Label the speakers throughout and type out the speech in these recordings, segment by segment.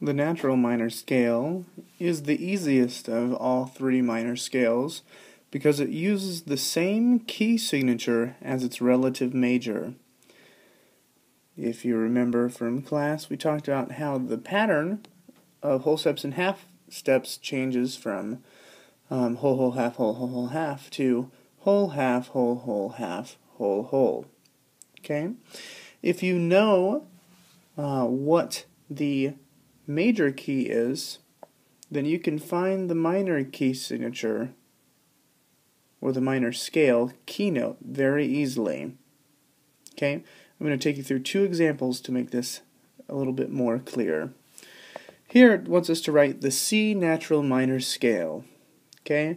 Speaker 1: The natural minor scale is the easiest of all three minor scales because it uses the same key signature as its relative major. If you remember from class, we talked about how the pattern of whole steps and half steps changes from whole, whole, half, whole, whole, whole, half to whole, half, whole, whole, half, whole, whole. Okay? If you know what the major key is, then you can find the minor key signature or the minor scale keynote very easily. Okay? I'm going to take you through two examples to make this a little bit more clear. Here it wants us to write the C natural minor scale. Okay?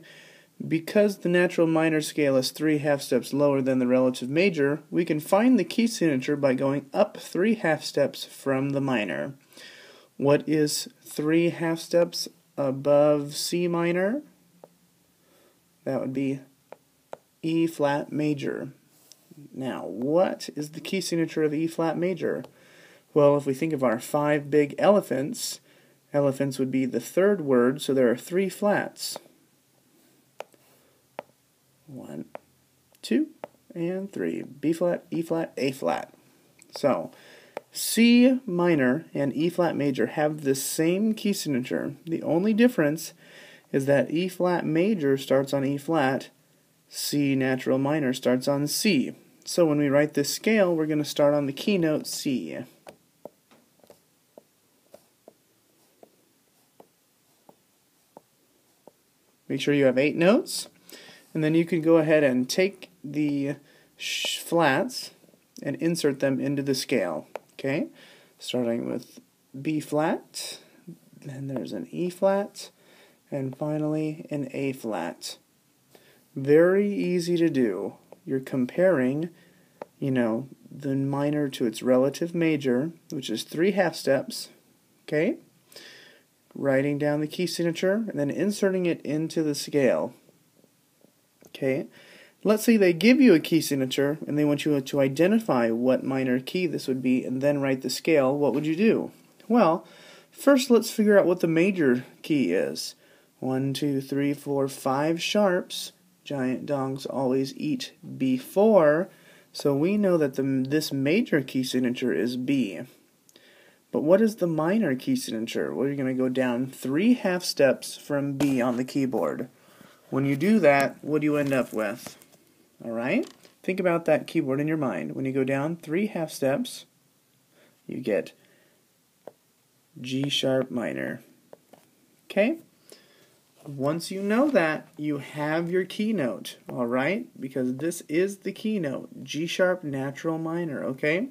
Speaker 1: Because the natural minor scale is 3 half steps lower than the relative major, we can find the key signature by going up 3 half steps from the minor. What is 3 half steps above C minor? That would be E flat major. Now, what is the key signature of E flat major? Well, if we think of our 5 big elephants, elephants would be the third word, so there are 3 flats. 1, 2, and 3. B flat, E flat, A flat. So, C minor and E flat major have the same key signature. The only difference is that E flat major starts on E flat, C natural minor starts on C. So when we write this scale, we're going to start on the keynote C. Make sure you have 8 notes, and then you can go ahead and take the flats and insert them into the scale. Okay, starting with B flat, then there's an E flat, and finally an A flat. Very easy to do. You're comparing, the minor to its relative major, which is 3 half steps. Okay, writing down the key signature and then inserting it into the scale. Okay. Let's say they give you a key signature and they want you to identify what minor key this would be and then write the scale. What would you do? Well, first let's figure out what the major key is. 1, 2, 3, 4, 5 sharps. Giant dogs always eat before, so we know that this major key signature is B. But what is the minor key signature? Well, you're going to go down 3 half steps from B on the keyboard. When you do that, what do you end up with? Alright? Think about that keyboard in your mind. When you go down 3 half steps, you get G sharp minor. Okay? Once you know that, you have your keynote. Alright? Because this is the keynote. G sharp natural minor. Okay?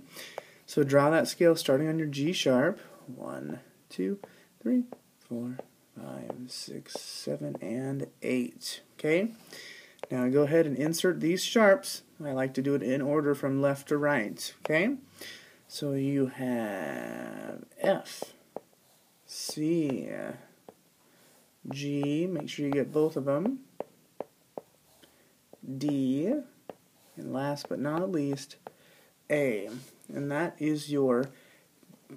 Speaker 1: So draw that scale starting on your G sharp. 1, 2, 3, 4, 5, 6, 7, and 8. Okay? Now go ahead and insert these sharps. I like to do it in order from left to right. Okay? So you have F, C, G, make sure you get both of them, D, and last but not least, A. And that is your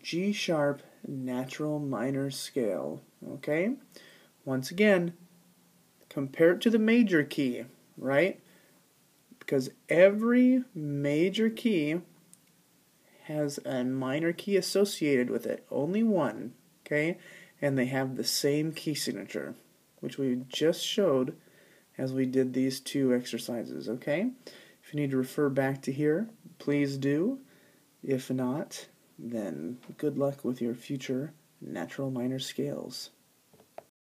Speaker 1: G sharp natural minor scale. Okay? Once again, compare it to the major key, right? Because every major key has a minor key associated with it. Only one. Okay? And they have the same key signature, which we just showed as we did these two exercises. Okay? If you need to refer back to here, please do. If not, then good luck with your future natural minor scales.